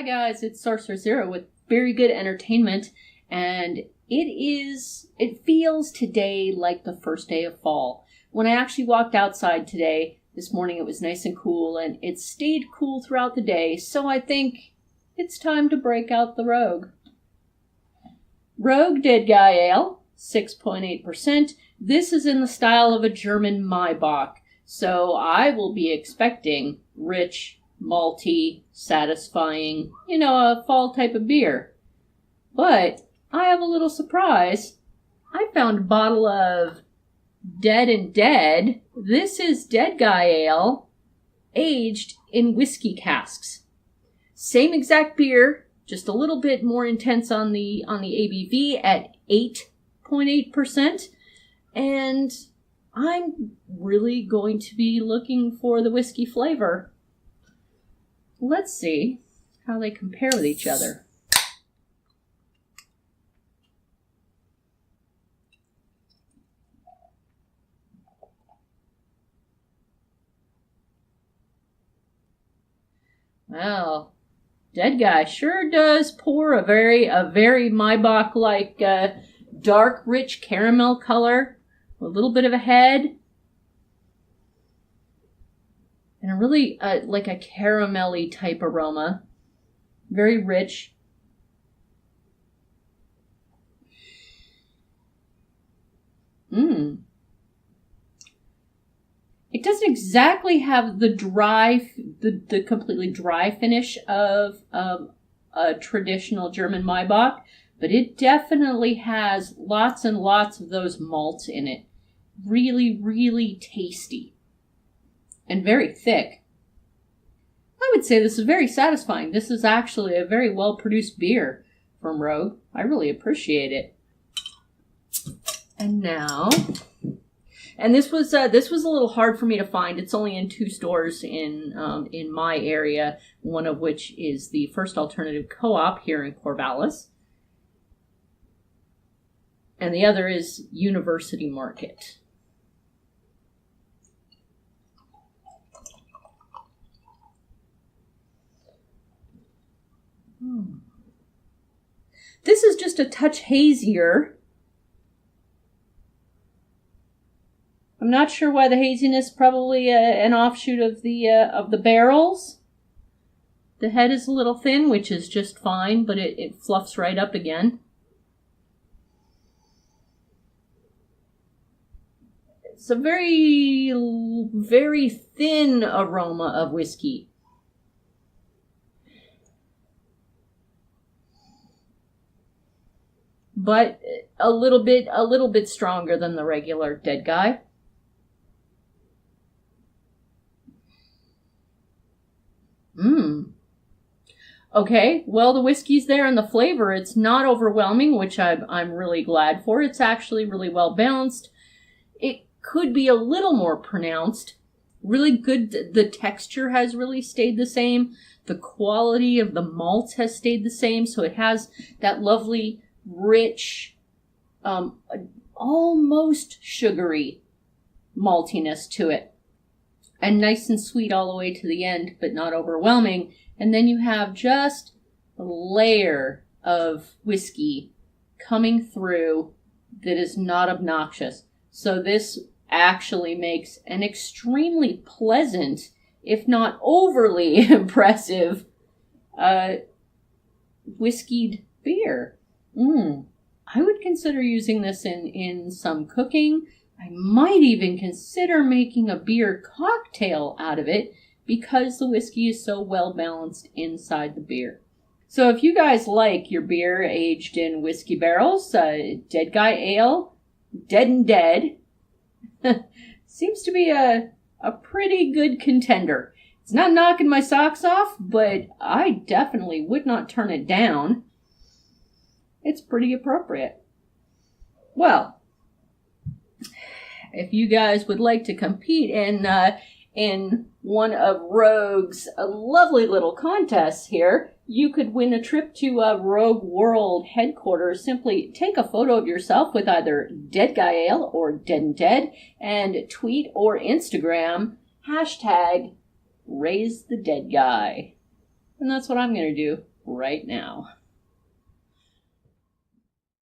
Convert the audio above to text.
Hi guys, it's Sorcerer Zero with very good entertainment, and it feels today like the first day of fall. When I actually walked outside today, this morning it was nice and cool, and it stayed cool throughout the day, so I think it's time to break out the Rogue. Rogue Dead Guy Ale, 6.8%. This is in the style of a German Maibach, so I will be expecting rich, malty, satisfying, a fall type of beer. But I have a little surprise. I found a bottle of Dead and Dead. This is Dead Guy Ale, aged in whiskey casks. Same exact beer, just a little bit more intense on the ABV at 8.8%. And I'm really going to be looking for the whiskey flavor. Let's see how they compare with each other. Well, Dead Guy sure does pour a very Maibach-like dark, rich caramel color, a little bit of a head, and a really like a caramelly type aroma. Very rich. It doesn't exactly have the completely dry finish of a traditional German Maibach, but it definitely has lots and lots of those malts in it. Really, really tasty. And very thick. I would say this is very satisfying. This is actually a very well-produced beer from Rogue. I really appreciate it. And now, and this was a little hard for me to find. It's only in 2 stores in my area, one of which is the First Alternative Co-op here in Corvallis, and the other is University Market. This is just a touch hazier. I'm not sure why the haziness, probably an offshoot of the barrels. The head is a little thin, which is just fine, but it fluffs right up again. It's a very, very thin aroma of whiskey. But a little bit stronger than the regular Dead Guy. Okay, well, the whiskey's there and the flavor, it's not overwhelming, which I'm really glad for. It's actually really well balanced. It could be a little more pronounced. Really good. The texture has really stayed the same. The quality of the malts has stayed the same, so it has that lovely, rich, almost sugary maltiness to it. And nice and sweet all the way to the end, but not overwhelming. And then you have just a layer of whiskey coming through that is not obnoxious. So this actually makes an extremely pleasant, if not overly impressive, whiskeyed beer. I would consider using this in some cooking. I might even consider making a beer cocktail out of it because the whiskey is so well balanced inside the beer. So if you guys like your beer aged in whiskey barrels, Dead Guy Ale, Dead and Dead, seems to be a pretty good contender. It's not knocking my socks off, but I definitely would not turn it down. It's pretty appropriate. Well, if you guys would like to compete in one of Rogue's lovely little contests here, you could win a trip to Rogue World headquarters. Simply take a photo of yourself with either Dead Guy Ale or Dead and Dead and tweet or Instagram #RaiseTheDeadGuy. And that's what I'm going to do. right now.